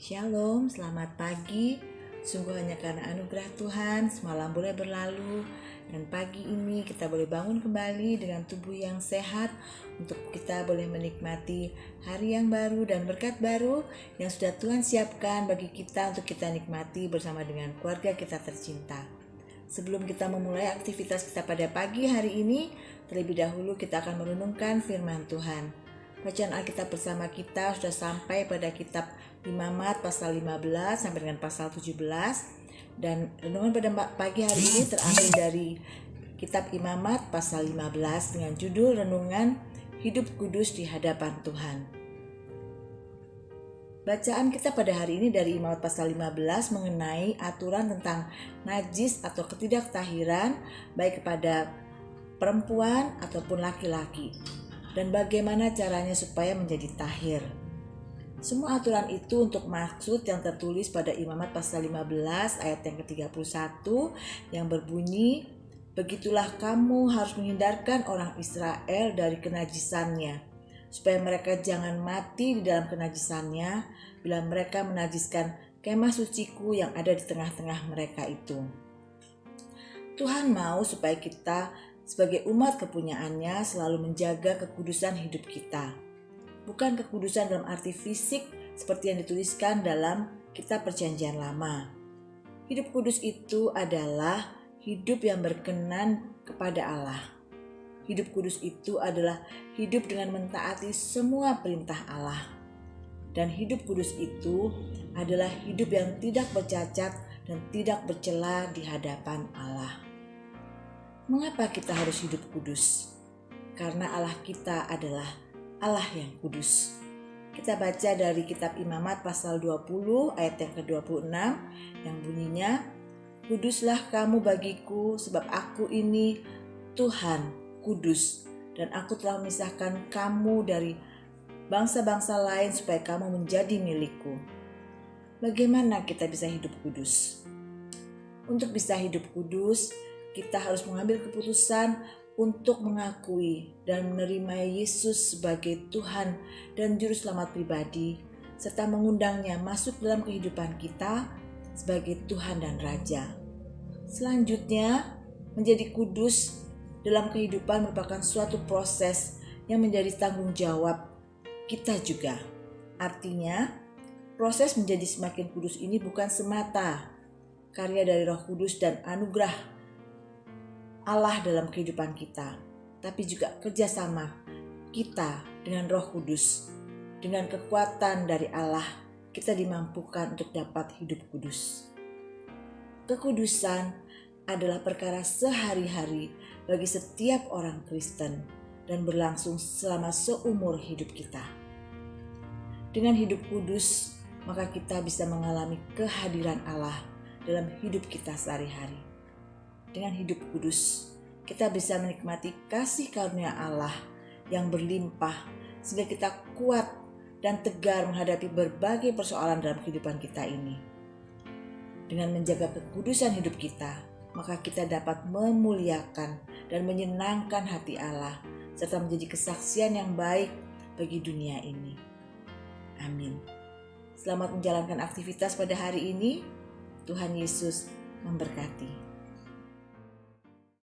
Shalom, selamat pagi. Sungguh hanya karena anugerah Tuhan semalam boleh berlalu dan pagi ini kita boleh bangun kembali dengan tubuh yang sehat untuk kita boleh menikmati hari yang baru dan berkat baru yang sudah Tuhan siapkan bagi kita untuk kita nikmati bersama dengan keluarga kita tercinta. Sebelum kita memulai aktivitas kita pada pagi hari ini, terlebih dahulu kita akan merenungkan firman Tuhan. Bacaan Alkitab bersama kita sudah sampai pada kitab Imamat pasal 15 sampai dengan pasal 17. Dan renungan pada pagi hari ini terambil dari kitab Imamat pasal 15 dengan judul renungan Hidup Kudus di Hadapan Tuhan. Bacaan kita pada hari ini dari Imamat pasal 15 mengenai aturan tentang najis atau ketidaktahiran baik kepada perempuan ataupun laki-laki dan bagaimana caranya supaya menjadi tahir. Semua aturan itu untuk maksud yang tertulis pada Imamat pasal 15 ayat yang ke-31 yang berbunyi, "Begitulah kamu harus menghindarkan orang Israel dari kenajisannya, supaya mereka jangan mati di dalam kenajisannya bila mereka menajiskan kemah suciku yang ada di tengah-tengah mereka itu." Tuhan mau supaya kita sebagai umat kepunyaannya selalu menjaga kekudusan hidup kita. Bukan kekudusan dalam arti fisik seperti yang dituliskan dalam kitab Perjanjian Lama. Hidup kudus itu adalah hidup yang berkenan kepada Allah. Hidup kudus itu adalah hidup dengan mentaati semua perintah Allah. Dan hidup kudus itu adalah hidup yang tidak bercacat dan tidak bercela di hadapan Allah. Mengapa kita harus hidup kudus? Karena Allah kita adalah Allah yang kudus. Kita baca dari kitab Imamat pasal 20 ayat yang ke-26 yang bunyinya, "Kuduslah kamu bagiku sebab aku ini Tuhan kudus dan aku telah memisahkan kamu dari bangsa-bangsa lain supaya kamu menjadi milikku." Bagaimana kita bisa hidup kudus? Untuk bisa hidup kudus, kita harus mengambil keputusan untuk mengakui dan menerima Yesus sebagai Tuhan dan Juru Selamat pribadi, serta mengundangnya masuk dalam kehidupan kita sebagai Tuhan dan Raja. Selanjutnya, menjadi kudus dalam kehidupan merupakan suatu proses yang menjadi tanggung jawab kita juga. Artinya, proses menjadi semakin kudus ini bukan semata karya dari Roh Kudus dan anugerah Allah dalam kehidupan kita, tapi juga kerjasama kita dengan Roh Kudus. Dengan kekuatan dari Allah, kita dimampukan untuk dapat hidup kudus. Kekudusan adalah perkara sehari-hari bagi setiap orang Kristen dan berlangsung selama seumur hidup kita. Dengan hidup kudus, maka kita bisa mengalami kehadiran Allah dalam hidup kita sehari-hari. Dengan hidup kudus, kita bisa menikmati kasih karunia Allah yang berlimpah sehingga kita kuat dan tegar menghadapi berbagai persoalan dalam kehidupan kita ini. Dengan menjaga kekudusan hidup kita, maka kita dapat memuliakan dan menyenangkan hati Allah serta menjadi kesaksian yang baik bagi dunia ini. Amin. Selamat menjalankan aktivitas pada hari ini. Tuhan Yesus memberkati.